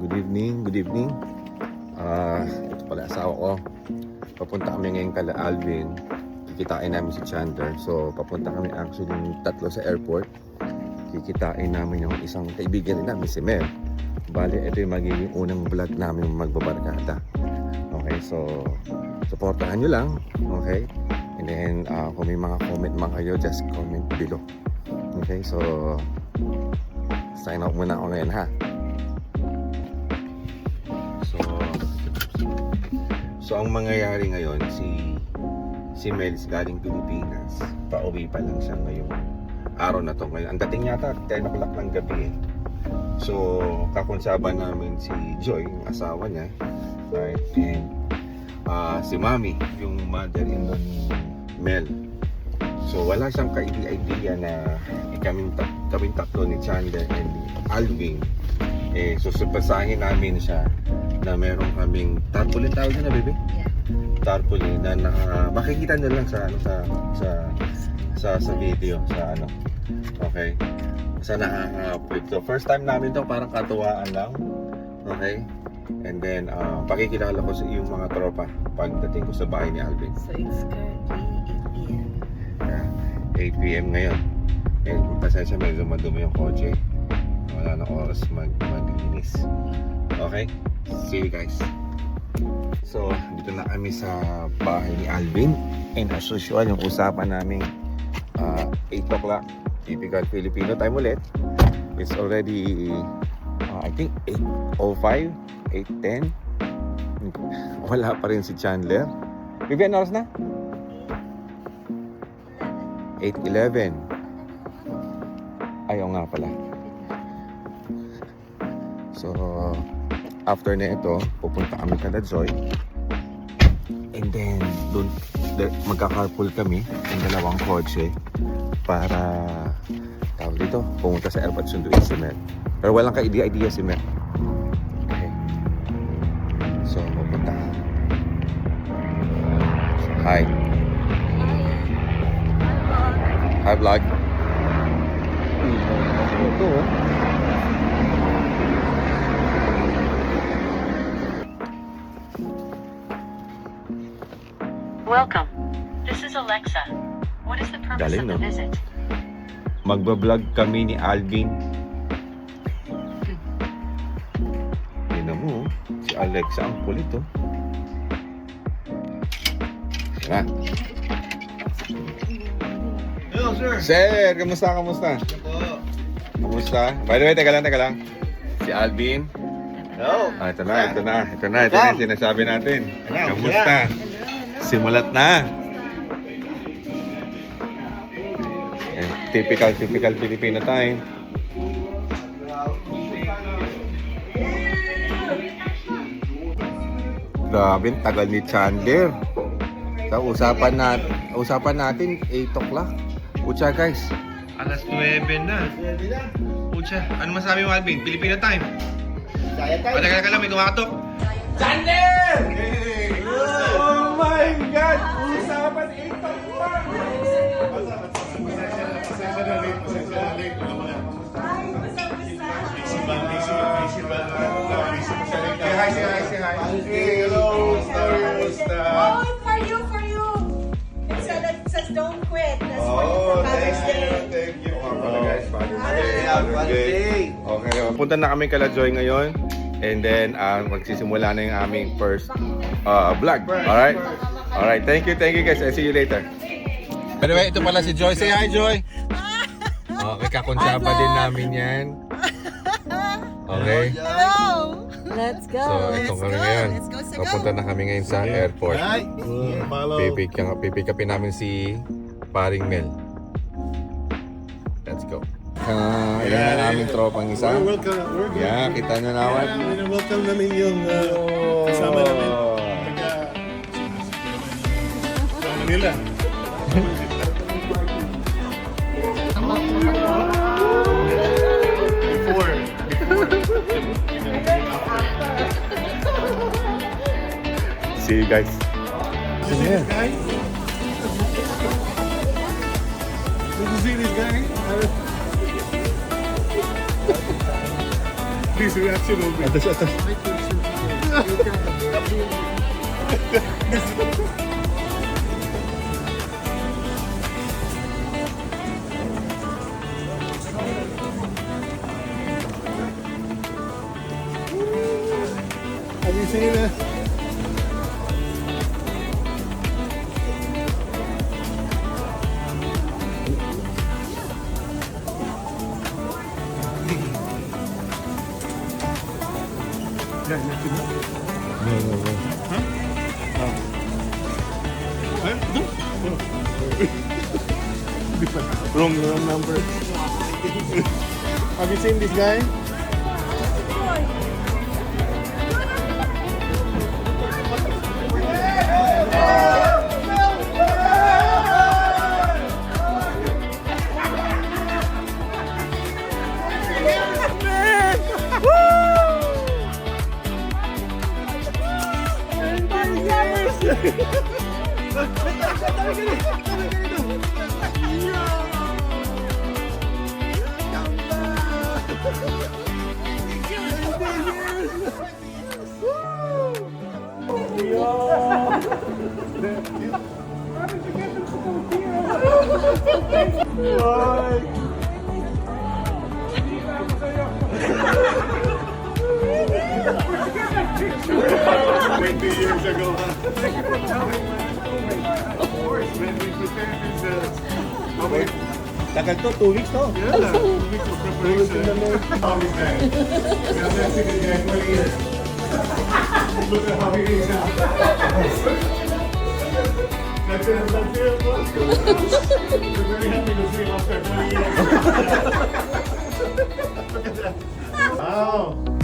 Good evening, good evening. Ito pala asawa ko. Papunta kami ngayon kala Alvin. Kikitain namin si Chandler. So papunta kami actually tatlo sa airport. Kikitain namin yung isang kaibigan rin namin, si Mel. Bali, ito yung magiging unang vlog namin magbabarkada. Okay, so supportahan nyo lang. Okay, and then kung may mga comment man kayo, just comment below. Okay, so sign out muna ako ngayon ha. So ang mangyayari ngayon, si Mel galing Pilipinas. Pauwi pa lang siya ngayong araw na to. Ngayon, ang dating yata 10 o'clock ng gabi. So kakonsaban namin si Joy, yung asawa niya, right? And si Mami, yung mother-in-law ni Mel. So wala siyang ka-idea na kaming tatlo ni Chandler and Alvin, susupasahin namin siya na meron kaming tarpaulin, tawag na baby? Yeah. Tarpaulin na makikita nyo lang sa video, sa ano. Okay? Sa nakaka-flip. So first time namin to, parang katuwaan lang. Okay? And then pakikilala ko sa yung mga tropa pagdating ko sa bahay ni Alvin. So it's currently 8 p.m. 8 p.m. ngayon. And pasensya, medyo madumi yung kotse. Wala na oras maglinis. Okay? See you guys. So, dito na kami sa bahay ni Alvin. And as usual, yung usapan namin 8 o'clock. Typical Filipino time ulit. It's already I think 8:05, 8:10. Wala pa rin si Chandler. Vivian, oras na? 8:11. Ayaw nga pala. So after na ito, pupunta kami kada Joy. And then doon magka-carpool kami ng dalawang kotse para tawag dito, pumunta sa airport, sunduin si Mel. Pero walang ka-idea si Mel. Okay. So pupunta. Hi. Hi vlog. Ito oh. Welcome. This is Alexa. What is the purpose Galing, of the no? visit? Magbablog kami ni Alvin. Tingnan mo, si Alexa ang kulit oh. Tara. Hello, sir. Sir, kamusta? Kamusta? By the way, teka lang. Si Alvin. Hello. Ito na yung sinasabi natin. Kamusta? Simulat na. Typical Filipino time. Grabe, tagal ni Chandler. So, usapan natin 8 o'clock. Pucha guys. Alas 9 na. Pucha, ano masabi mo, Alvin? Filipino time. Saya tayo. Patagal ka lang, may kumatok. Chandler! Oh my God! Usapan 8 o'clock! Say hi. Hello, kamusta? Oh, for you. It says don't quit. That's for you for Father's Day. Thank you. Guys, Father's Day. Father's Day. Okay, punta na kami kala Joy ngayon. And then, magsisimula na yung aming first vlog. Alright, thank you guys. I'll see you later. By the way, ito pala si Joy. Say hi, Joy! Okay, kakonsaba din namin yan. Okay? Hello! Let's go! So, ito kami ngayon. Let's go, Papunta na kami ngayon sa airport. Pipikapin namin si Paring Mel. Let's go. Ilan na aming tropang isa? Welcome. Yeah, kita nyo naman. Welcome namin yung kasama namin. Sa Manila. See you guys. Did you see this guy? Did you see this guy? His reaction will be. Have you seen it? Wrong number. Have you seen this guy? Years ago. When we prepared this, how many? Tagal to, 2 weeks to. Yeah, 2 weeks of preparation. How is that? Now let's see the guy 20 years. Look at how he is now. That's it. We're very happy to see him after 20 years. Look at that. Wow.